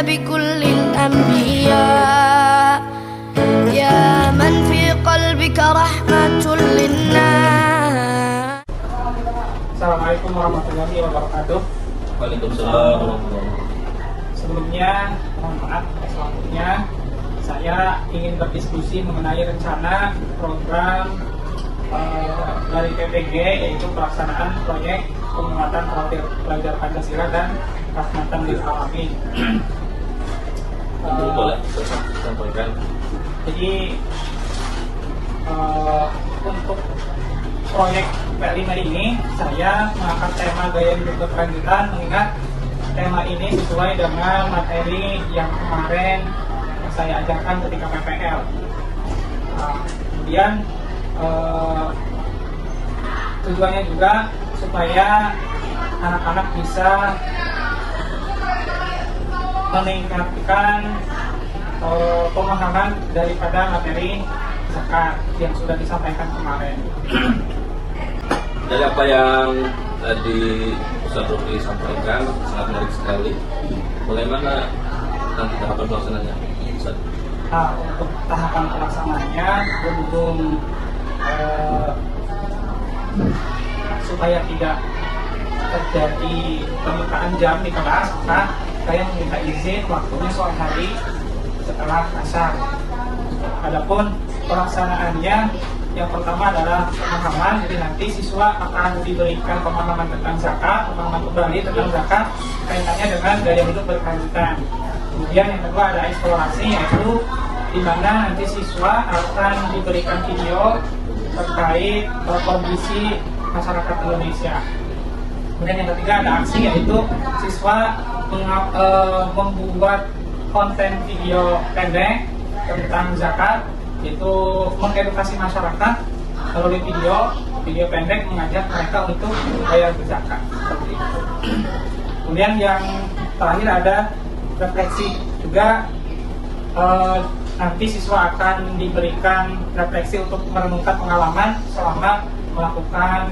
بكل الأنبياء يا من في قلبك رحمة للناس. Assalamualaikum warahmatullahi wabarakatuh. Waalaikumsalam warahmatullahi wabarakatuh. Sebelumnya, mohon maaf selanjutnya saya ingin berdiskusi mengenai rencana program dari PPG, yaitu pelaksanaan proyek penguatan pelajar Pancasila dan rahmatan lil alamin. Boleh sampaikan. Jadi untuk proyek P5 ini saya mengangkat tema gaya hidup berkelanjutan, mengingat tema ini sesuai dengan materi yang kemarin saya ajarkan ketika PPL. Kemudian tujuannya juga supaya anak-anak bisa meningkatkan pemahaman daripada materi zakat yang sudah disampaikan kemarin. Dari apa yang tadi Ustaz Rofi sampaikan sangat menarik sekali. Bagaimana nanti tahapan pelaksananya, Ustaz? Nah, untuk tahapan pelaksanaannya berhubung supaya tidak terjadi pembukaan jam di kelas, maka saya meminta izin waktunya sore hari setelah asar. Adapun pelaksanaannya, yang pertama adalah pemahaman. Jadi nanti siswa akan diberikan pemahaman tentang zakat, pemahaman kembali tentang zakat kaitannya dengan gaya hidup berkelanjutan. Kemudian yang kedua ada eksplorasi, yaitu di mana nanti siswa akan diberikan video terkait kondisi masyarakat Indonesia. Kemudian yang ketiga ada aksi, yaitu siswa membuat konten video pendek tentang zakat, yaitu mengedukasi masyarakat melalui video pendek mengajak mereka untuk bayar zakat, seperti itu. Kemudian yang terakhir ada refleksi juga. Nanti siswa akan diberikan refleksi untuk merenungkan pengalaman selama melakukan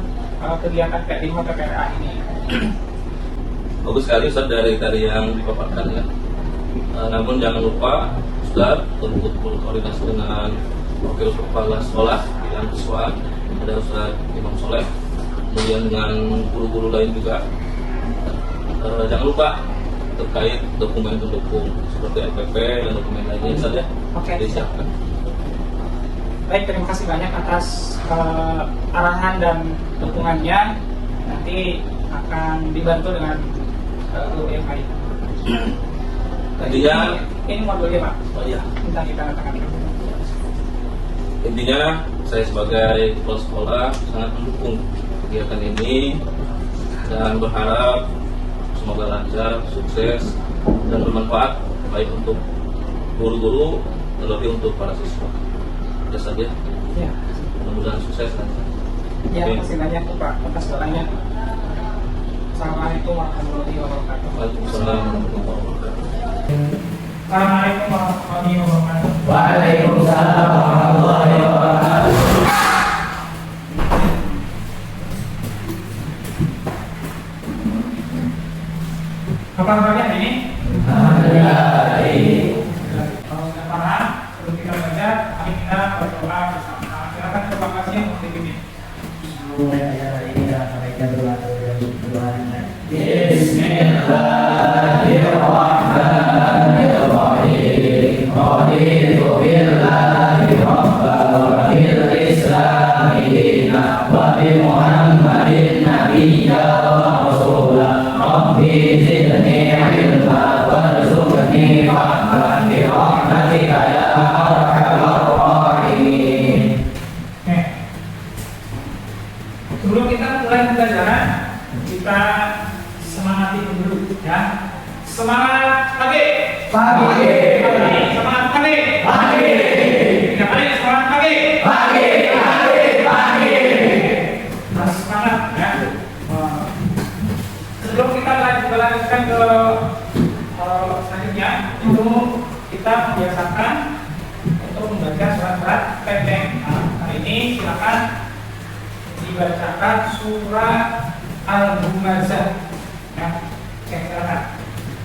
kegiatan P5 PPLA ini. Bagus sekali Ustaz dari yang dipaparkan ya. Namun jangan lupa Ustaz untuk berkoordinasi dengan wakil kepala sekolah bidang siswa, ada Ustaz Imam Soleh, kemudian dengan guru-guru lain juga. Jangan lupa terkait dokumen pendukung seperti LPP dan dokumen lainnya saja. Oke. Disiapkan. Baik, terima kasih banyak atas arahan dan dukungannya. Nanti akan dibantu dengan guru yang lain. Intinya, ini modulnya Pak. oh iya. Minta ditandatangan. Intinya saya sebagai kepala sekolah sangat mendukung kegiatan ini dan berharap semoga lancar, sukses, dan bermanfaat baik untuk guru-guru terlebih untuk para siswa. Ya saja. Ya. Mudah-mudahan sukses nanti. Ya, terima kasih banyak Pak atas doanya. Assalamualaikum warahmatullahi wabarakatuh. Waalaikumsalam warahmatullahi wabarakatuh. Assalamualaikum warahmatullahi wabarakatuh. Waalaikumsalam warahmatullahi wabarakatuh. Apa kabarnya hari ini? Alhamdulillah. Kalau sudah paham, sebelum kita belajar, mari kita berdoa bersama. Silakan coba kasih yang dipimpin. Bismillahirrahmanirrahim. Raditu billahi rabban wa bil islami dinan wa bi Muhammadin nabiyyan wa rasulan. Rabbi zidni ilman warzuqni fahman bi rahmatika ya arhamar rahimin. Sebelum kita mulai pembelajaran, kita semangati dulu ya. Semangat pagi. Pagi. Semangat pagi. Pagi. Tiga kali semangat pagi. Pagi. Pagi. Pagi. Harus semangat ya. Sebelum kita melanjutkan ke selanjutnya, itu kita membiasakan untuk membaca surat-surat pendek. Nah, hari ini silakan dibacakan surah Al-Humazah. Ya, silakan.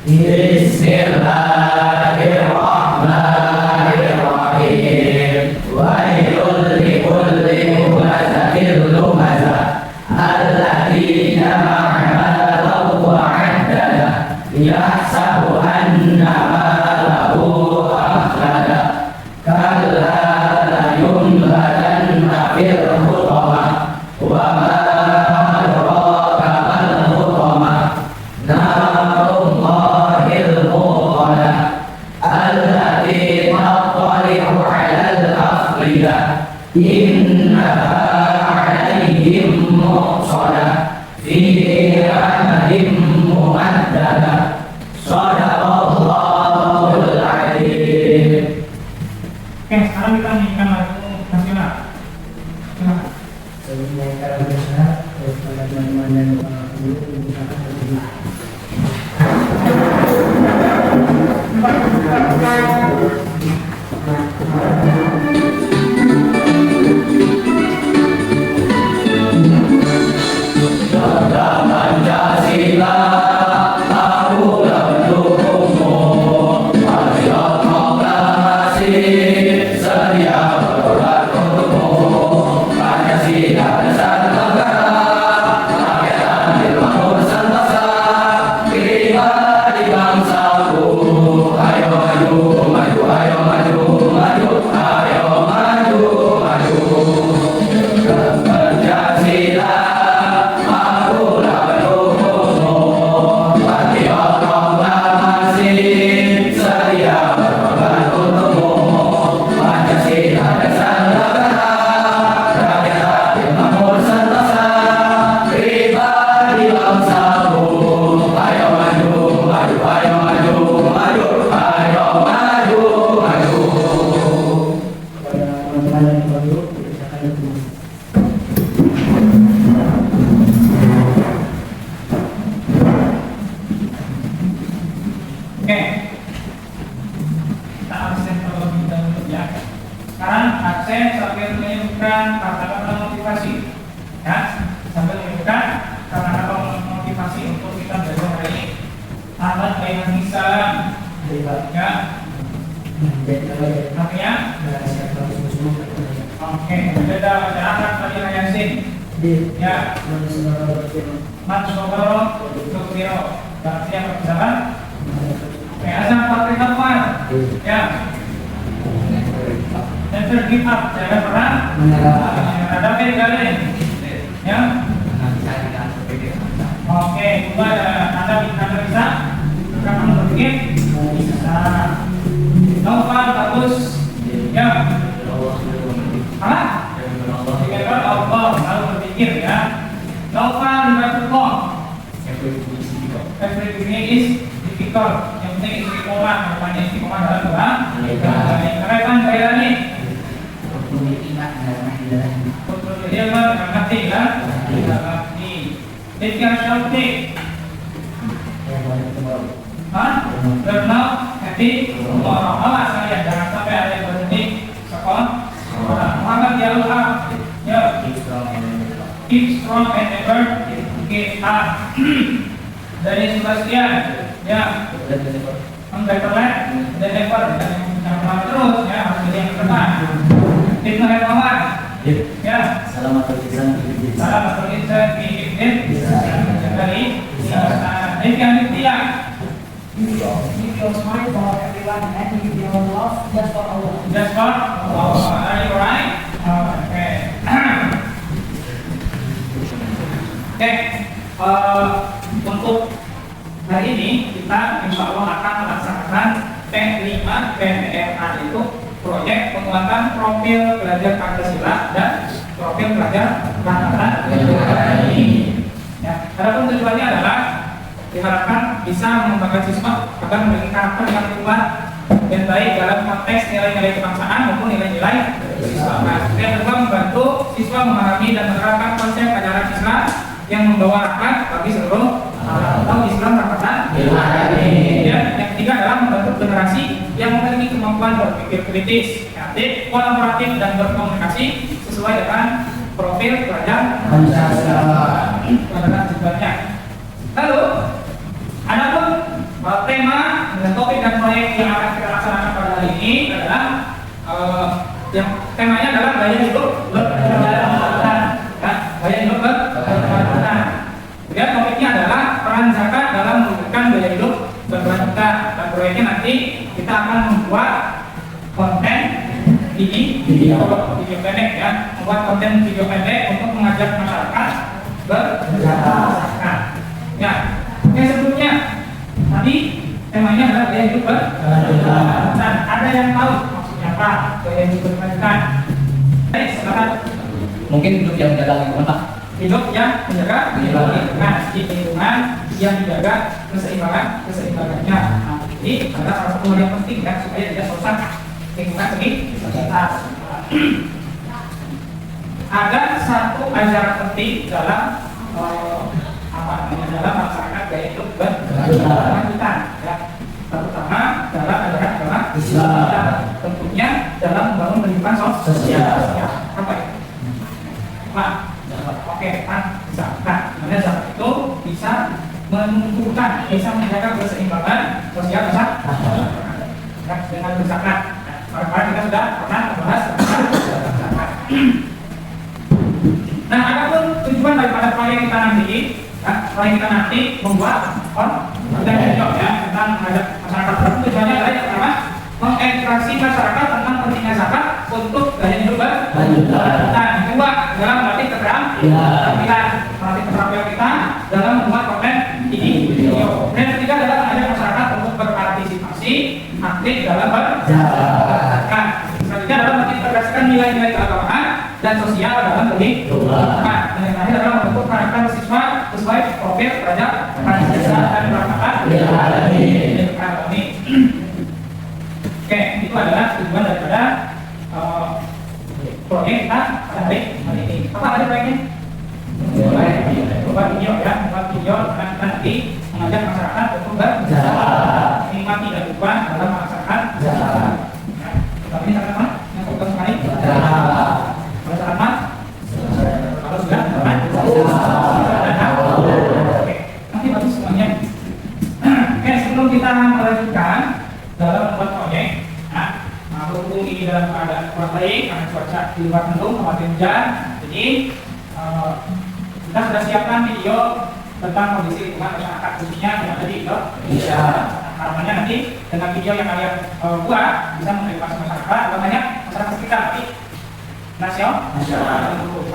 Bismillahirrahmanirrahim. Wailul likulli humazatil lumazah alladzi jama'a malahu wa 'addada yahsabu anna malahu akhlada kalla la yumbalanna fil hutamah wa ma adraka mal hutamah narullahil muqadah allati tattali'u 'alal af'idah innaha 'alaihim muqsadah fi amalin mu'addadah sadaqallahul 'azim. Oke, sekarang kita nyanyikan lagu nasional. Silakan. Sebelumnya kalau bisa kepada teman-teman dan guru menggunakan hati. Sabda Pancasila aku mendukungmu, marilah proklamasi sedia berdoa untukmu. Pancasila dasar negara, rakyat adil makmur sentosa, pribadi bangsaku. Ayo maju, maju, ayo maju, maju, ayo maju, maju. Pancasila Kepada teman-teman dan guru dipersilakan untuk Oke, kita absen terlebih dahulu ya. Sekarang absen sambil menyebutkan kata-kata motivasi, ya, sambil menyebutkan kata-kata motivasi untuk kita belajar hari ini. Ahmad Bayan Salam, ya, artinya, oke, beda masyarakat tadi Yasin, ya, Mansogoro, Tukiro, berarti yang berjalan. Oke, azam Fatih Hafal, ya. Never give up, jangan pernah ada kegagalan, ya. Oke, coba Anda bisa, kamu berpikir bisa. Novel bagus, ya. Apa? Pikirkan Allah, lalu berpikir ya. Novel Rasulullah. Everything is difficult. Yang penting istiqomah, namanya istiqomah dalam doa. Kenapa bayar ini? Dia mengerti kan? Dia shouting. Bernau, happy, awas kalian jangan sampai ada yang berhenti sekolah. Maka jalur up, ya. Keep strong and never give up. Dari Sebastian, ya. Better left than never. Jangan terus, ya. Harus jadi yang depan. Ibnu Hermawan, ya. Salam terlisan di dari Ifkan Iftiak. Give your smile for everyone and give your love just for Allah. Just for Allah. Are you right? Okay. Oke. Untuk hari ini kita insya Allah akan melaksanakan T5 PPRA itu proyek penguatan profil pelajar Pancasila dan profil pelajar Bangsa ini. Ya, adapun tujuannya adalah diharapkan bisa mengembangkan siswa agar memiliki karakter yang kuat dan baik dalam konteks nilai-nilai kebangsaan maupun nilai-nilai keistimewaan. Yang kedua, membantu siswa memahami dan menerapkan konsep ajaran Islam yang membawa rahmat bagi seluruh atau Islam rahmatan. Ya, yang ketiga adalah membantu generasi yang memiliki kemampuan berpikir kritis, kreatif, kolaboratif dan berkomunikasi sesuai dengan profil pelajar Pancasila. Itu adalah tujuannya. Lalu, adapun tema yang akan kita laksanakan pada hari ini adalah yang temanya adalah gaya hidup berkelanjutan. Gaya hidup berkelanjutan. Kemudian topiknya adalah peran zakat dalam mewujudkan gaya hidup berkelanjutan. Dan proyeknya nanti kita akan membuat konten video pendek ya, membuat konten video pendek untuk mengajak masyarakat berzakat. Ya, oke, sebelumnya tadi temanya adalah gaya hidup berkelanjutan. Ada yang tahu maksudnya apa gaya hidup berkelanjutan? Baik, silakan. Mungkin hidup yang menjaga lingkungan, Pak. Hidup yang menjaga lingkungan yang menjaga keseimbangannya. Nah, jadi ada salah satu hal yang penting ya supaya tidak merusak lingkungan sekitar. Ada satu ajaran penting dalam dalam masyarakat gaya hidup berkelanjutan ya, terutama dalam ajaran agama Islam, tentunya dalam membangun kehidupan sosial. Apa ya? Pak, oke, bisa. Nah, sebenarnya zakat itu bisa menumbuhkan, bisa menjaga keseimbangan sosial masyarakat dengan berzakat. Kemarin kita sudah pernah membahas tentang zakat. Nah, adapun tujuan daripada proyek kita nanti membuat konten video ya tentang mengajak masyarakat. Tujuannya adalah yang pertama mengedukasi masyarakat tentang pentingnya zakat untuk gaya hidup berkelanjutan. Kedua adalah melatih keterampilan kita dalam membuat konten video. Dan ketiga adalah mengajak masyarakat untuk berpartisipasi aktif dalam berzakat. Selanjutnya adalah mengintegrasikan nilai-nilai keagamaan dan sosial dalam kehidupan. Dan yang terakhir adalah membentuk karakter siswa sesuai profil pelajar Pancasila dan bermanfaat. Oke, itu adalah tujuan daripada proyek kita hari ini. Apa ada proyeknya? Membuat video ya, membuat video dan nanti mengajak masyarakat untuk berzakat, menikmati dan lupa dalam melaksanakan zakat. Tapi ini sama yang pertama sekali. Pada saat apa? Kalau sudah, oke, nanti bagus semuanya. Oke, sebelum kita melanjutkan dalam membuat proyek, berhubung ini dalam keadaan kurang baik karena cuaca di luar mendung, khawatir hujan, jadi kita sudah siapkan video tentang kondisi lingkungan masyarakat khususnya yang ada di Indonesia. Harapannya nanti dengan video yang kalian buat bisa mengedukasi masyarakat, bukan hanya masyarakat sekitar, tapi nasional.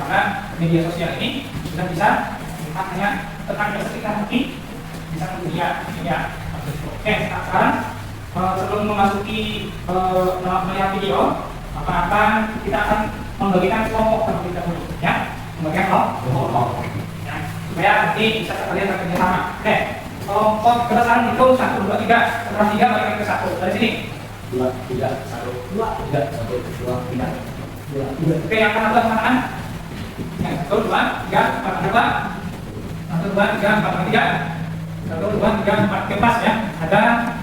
Karena media sosial ini sudah bisa bukan hanya tetangga sekitar, tapi bisa mendunia. Oke, sekarang sebelum memasuki melihat video, maka kita akan membagikan kelompok terlebih dahulu, ya, membagikan kelompok, ya, supaya nanti bisa kalian bekerja sama. Oke, kelompok kita sekarang hitung 1, 2, 3, setelah 3 balik ke 1 dari sini. 2, 3, 1, 2, 3, 1, 2, 3, 2. Oke, yang akan lakukan mana? Yang 1, 2, 3, 4, 2, 1, 2, 3, 4, 3, 1, 2, 3, 4 kepas ya. Ada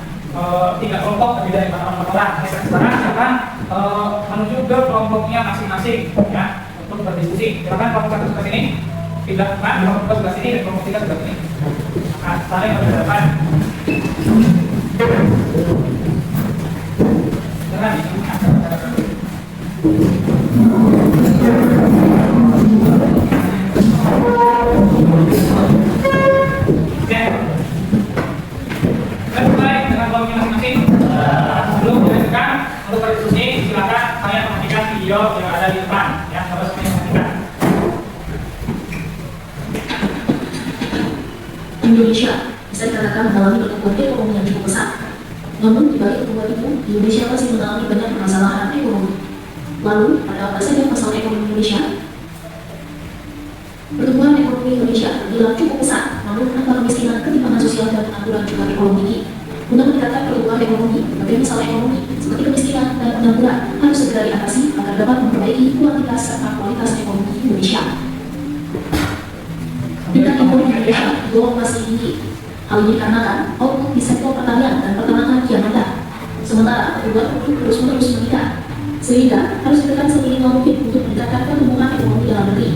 3 kelompok lebih dari 4 orang. Sekarang silakan menuju ke kelompoknya masing-masing ya untuk berdiskusi. Silakan kelompok 1 sebelah sini, pindah ke kelompok 2 sebelah sini dan kelompok 3 sebelah sini. Saling berhadapan. Sebelum dilanjutkan untuk berdiskusi, silakan kalian perhatikan video yang ada di depan ya, harus perhatikan. Indonesia bisa dikatakan mengalami pertumbuhan ekonomi yang cukup pesat. Namun di balik pertumbuhan itu, Indonesia masih mengalami banyak permasalahan ekonomi. Lalu, ada apa saja masalah ekonomi Indonesia? Pertumbuhan ekonomi Indonesia terbilang cukup pesat, namun angka kemiskinan, ketimpangan sosial dan pengangguran juga ekonomi tinggi. Untuk meningkatkan pertumbuhan ekonomi, berbagai masalah ekonomi seperti kemiskinan dan pengangguran harus segera diatasi agar dapat memperbaiki kuantitas serta kualitas ekonomi Indonesia. Tingkat ekonomi Indonesia tergolong masih tinggi. Hal ini dikarenakan output di sektor pertanian dan peternakan kian rendah, sementara pertumbuhan penduduk terus-menerus meningkat, sehingga harus ditekan seminimal mungkin untuk meningkatkan pertumbuhan ekonomi dalam negeri.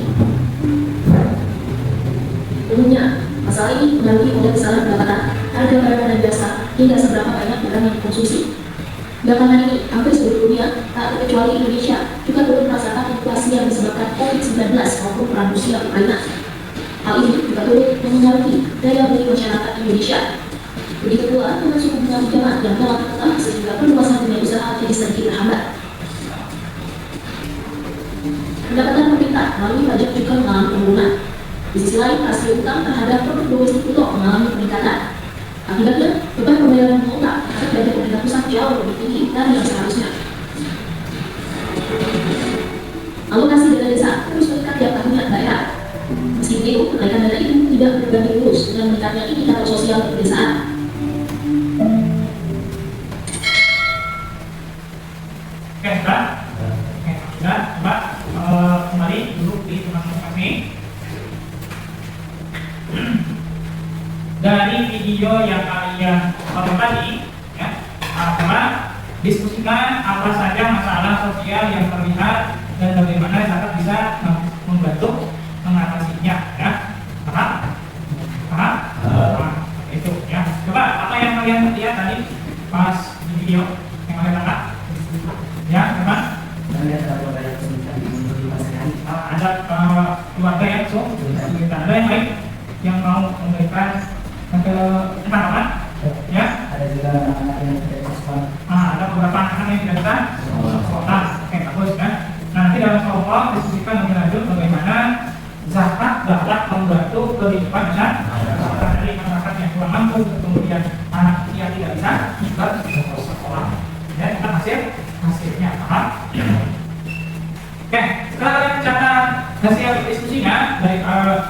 Umumnya, masalah ini mendahului pada besaran pendapatan, harga barang dan jasa, hingga seberapa banyak barang yang konsumsi. Belakangan ini, hampir seluruh dunia, tak terkecuali Indonesia, juga turut merasakan inflasi yang disebabkan COVID-19 maupun perang Rusia Ukraina. Hal ini juga turut mengaruhi daya beli masyarakat Indonesia. Begitu pula dengan suku bunga pinjaman yang telah tertekan sehingga perluasan dunia usaha jadi sedikit terhambat. Pendapatan pemerintah melalui pajak juga mengalami penurunan. Di sisi lain, rasio utang terhadap produk domestik bruto mengalami peningkatan. Akibatnya, beban pembayaran utang terhadap belanja pemerintah pusat jauh lebih tinggi dari yang seharusnya. Alokasi dana desa terus meningkat tiap tahunnya daerah. Meski begitu, kenaikan dana itu tidak berbanding lurus dengan meningkatnya indikator sosial pedesaan. Oke, sudah? Oke, sudah. Coba kembali duduk di tempat kami. Dari video yang kalian tonton tadi, ya, coba diskusikan apa saja masalah sosial yang terlihat dan bagaimana zakat bisa membantu mengatasinya, ya. Paham? Paham? Paham. Itu, ya. Coba apa yang kalian lihat tadi pas di video yang kalian tangkap? Ya, coba. Ada keluarga yang ada yang lain yang mau memberikan ke teman-teman, ya. Ada juga anak-anak yang tidak bisa sekolah. Ada beberapa anak yang tidak bisa sekolah. Oke, bagus, kan? Nah, nanti dalam kelompok diskusikan lebih lanjut bagaimana zakat dapat membantu kehidupan masyarakat dari masyarakat yang kurang mampu, kemudian anak yang tidak bisa sekolah. Ya, kita hasilnya, paham? Oke, setelah kalian mencatat hasil diskusinya,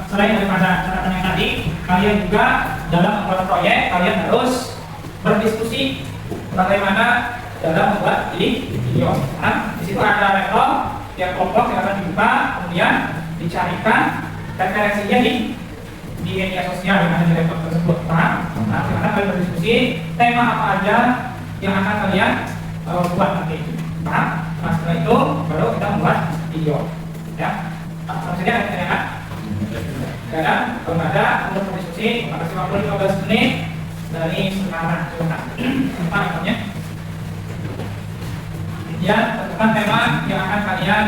selain daripada catatan yang tadi, kalian juga dalam membuat proyek, kalian harus berdiskusi bagaimana dalam membuat video. Nah, di situ ada laptop, tiap kelompok yang akan dibuka, kemudian dicarikan referensinya di media sosial yang ada di laptop tersebut. Nah, karena kalian berdiskusi tema apa aja yang akan kalian buat nanti. Paham? Nah, setelah itu baru kita membuat video, ya. Maksudnya ada pertanyaan? Tidak ada? Kalau ada, untuk berdiskusi maksimum 15 menit dari sekarang. Apa namanya? Ya, tentukan tema yang akan kalian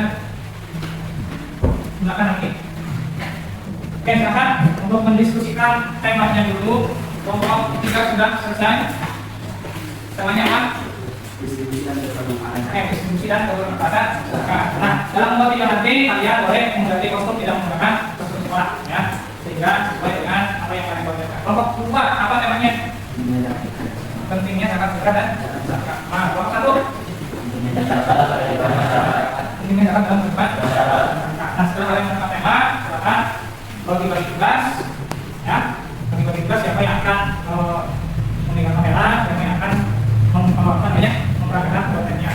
gunakan nanti. Oke, silakan untuk mendiskusikan temanya dulu. Kelompok 3 sudah selesai. Temanya apa? Distribusi dan bermanfaat. Nah, dalam membuat video nanti kalian boleh mengganti kostum tidak menggunakan kostum sekolah, ya, sehingga sesuai dengan apa yang kalian buat. Kelompok 2 apa temanya? Pentingnya zakat fitrah dan zakat. Nah, kelompok 1 pentingnya zakat dalam kehidupan. Nah, setelah kalian menetapkan tema, silakan bagi-bagi tugas, ya, bagi-bagi tugas siapa yang akan memegang kamera, siapa yang akan memperagakan kontennya.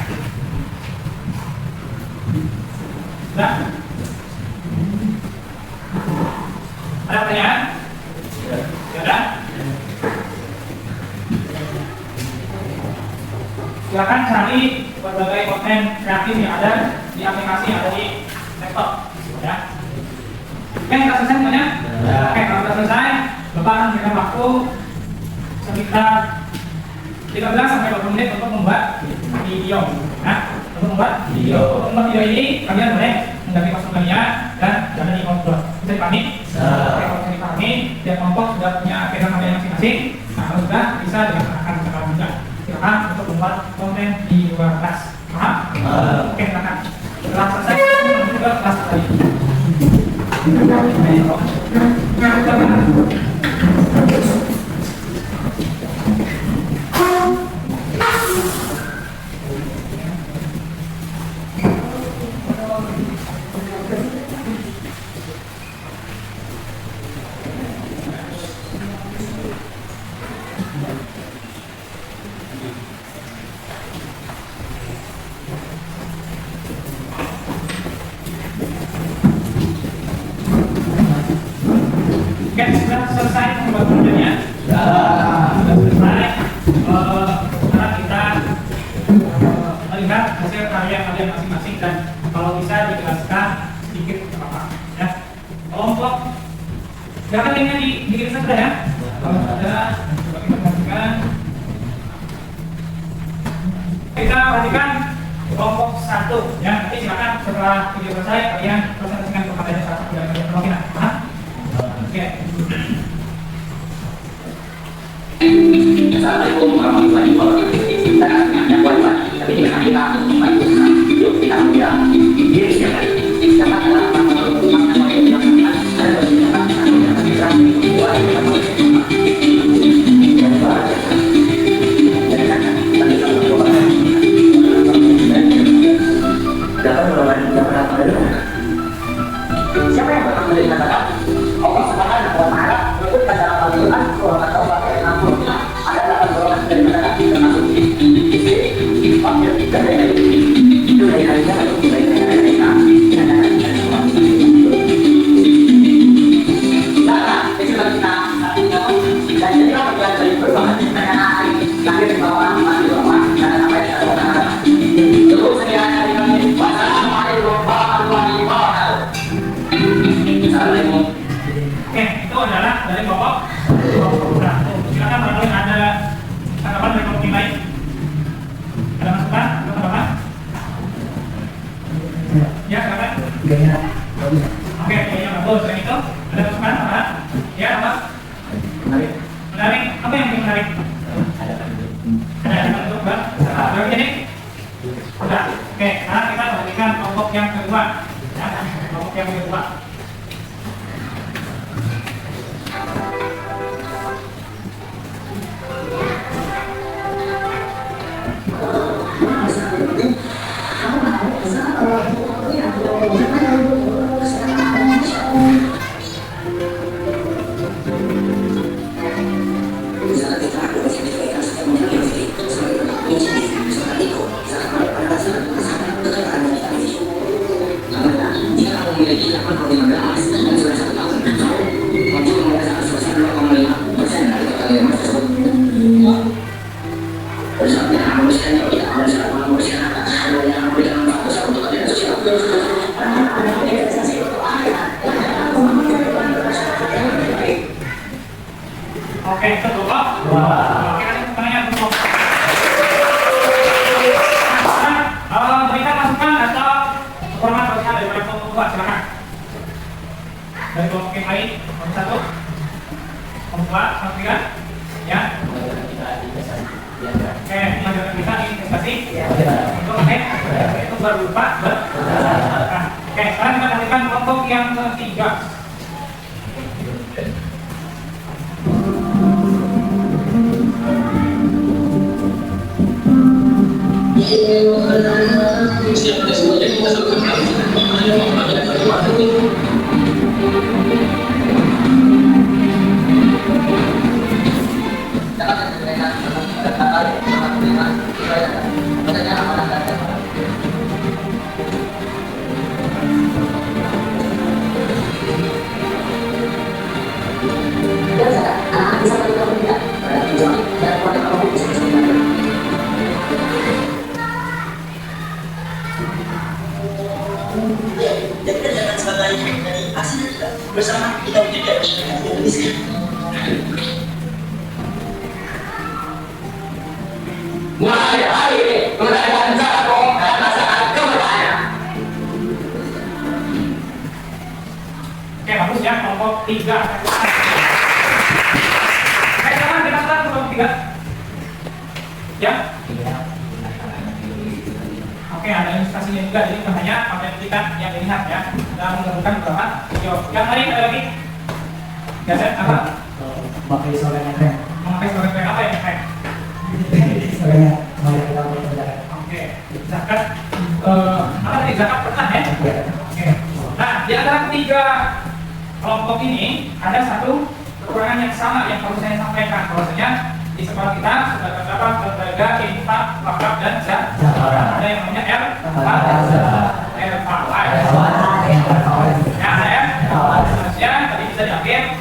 Sudah? Ada pertanyaan? Sudah? Silakan cari berbagai konten kreatif yang ada di aplikasi yang ada di laptop, ya. Oke, kita selesai semuanya? Oke, kalau kita selesai, Bapak akan berikan waktu sekitar 13 sampai 20 menit untuk membuat video. Nah, untuk membuat video ini kalian boleh mengganti kostum kalian dan jangan dikontrol. Bisa dipahami? Kalau bisa dipahami, tiap kelompok sudah punya agenda kalian masing-masing. Nah, kalau sudah bisa dilaksanakan secara juga. Silakan untuk membuat konten di luar kelas. Paham? Oke, silakan. Setelah selesai, kita juga kelas tadi. Sudah selesai pembahasannya. Sudah selesai. Sekarang kita melihat hasil karya kalian masing-masing dan kalau bisa dijelaskan sedikit apa, ya. Kelompok, silakan linknya dikirim saja, ya. Kalau ada, coba kita perhatikan. perhatikan kelompok 1 ya. Nanti silakan setelah video selesai kalian presentasikan kepadanya salah satu dari kalian. Oke, nah. Oke. Assalamualaikum warahmatullahi wabarakatuh. Yang kuat tapi dengan kita yuk kita mulia diri setiap hari. Dapat adalah siapa yang berhak menerima zakat? Allah Subhanahu wa Ta'ala menyebutkan dalam Al-Quran surah At-Taubah ayat 60 ada 8 golongan menerima zakat termasuk istri, fakir, dan lain-lain. Itu dari harinya atau dari mereka dan anak-anak semua. Zakat itu bagi kita dan jadilah bagian dari perjuangan dengan anak-anak lahir di bawah mati di bawah dan apa yang kita lakukan. Cukup sekian dari kami. Wassalamualaikum warahmatullahi wabarakatuh. Assalamualaikum. Oke, itu adalah dari kelompok. Nah, silakan barangkali ada tanggapan dari kelompok yang lain. Ada masukan? Ada tanggapan? Ya, silakan. Oke, kayaknya bagus. Selain itu, ada masukan? Apa? Ya, apa? Menarik. Menarik. Apa yang bikin menarik? Ada yang untuk bang? Bagi ini? Sudah. Oke, sekarang kita perhatikan kelompok yang kedua. Ya, kelompok yang kedua. Oke, kedua. Oke, pertanyaan kedua. Berikan masukan atau kekurangan pertanyaan dari kelompok kedua, silakan. Dari kelompok yang lain, kelompok 1, kelompok 2, kelompok 3, ya. Oke, mengajarkan kita investasi. Untuk oke, itu berupa oke, sekarang kita perhatikan kelompok yang ketiga. Siap, semua jadi kita sampaikan. Jadi kita jangan sebagai dari aksi kita bersama kita tidak miskin. Mulai hari ini mengadakan zakat dan masyarakat keberanian. Oke, bagus ya, kelompok 3. Sekarang kita start kelompok 3. Ya. Oke, ada ilustrasinya juga, jadi bukan hanya konten kita yang dilihat ya. Kita menggabungkan beberapa video. Yang lain ada lagi? Ya, Set, apa? Memakai sore yang keren. Memakai sore yang apa yang keren? Sorenya mulai kita berjalan. Oke, zakat. Apa tadi? Zakat pernah ya? Oke. Nah, di antara ketiga kelompok ini ada satu kekurangan yang sama yang perlu saya sampaikan, bahwasanya di sekolah kita sudah terdapat berbagai infak, wakaf dan zakat. Ada yang namanya R-Fawai. Ya, ada R-Fawai. Tadi bisa diambil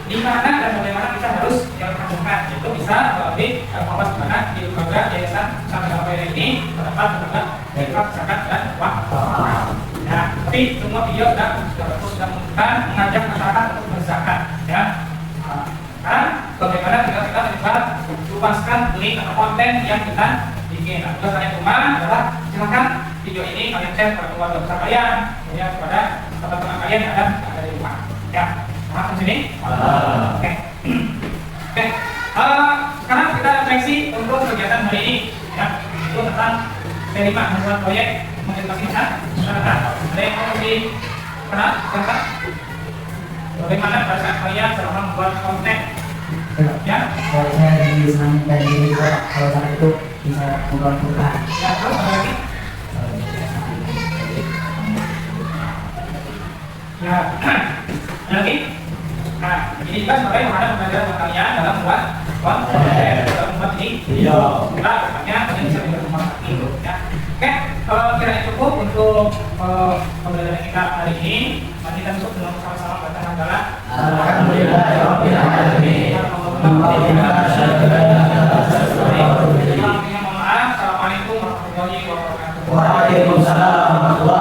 di mana dan bagaimana kita harus melakukan. Itu bisa melalui R-Fawai di mana di lembaga yayasan Sampai ini terdapat berbagai infak, zakat dan wakaf. Ya, tapi semua video sudah mengajak masyarakat untuk berzakat. Ya. Sekarang bagaimana jika kita terlibat luaskan link atau konten yang kita bikin Oke, nah tugas kalian rumah adalah silakan video ini kalian share kepada keluarga besar kalian, kemudian kepada teman-teman kalian yang ada di rumah. Ya, nah di sini. Oke. Oke. Sekarang kita refleksi untuk kegiatan hari ini. Ya, itu tentang tema membuat proyek mengedukasi masyarakat. Ada yang mau dikenal? Silakan. Bagaimana perasaan kalian selama membuat konten? Ya. Saya disenangi dan juga kalau saat itu bisa membantukan. Ya, terus ada lagi? Ya, ada lagi? Nah, ini juga sebagai bagaimana pembelajaran kalian dalam membuat konten, dalam membuat ini. Iya. Kita depannya kalian bisa berkembang lagi. Ya. Oke, kalau kira cukup untuk pembelajaran kita hari ini. Mari kita tutup dengan sama-sama baca hamdalah. Alhamdulillahirobbilalamin. Assalamualaikum warahmatullahi wabarakatuh. Waalaikumsalam warahmatullahi wabarakatuh.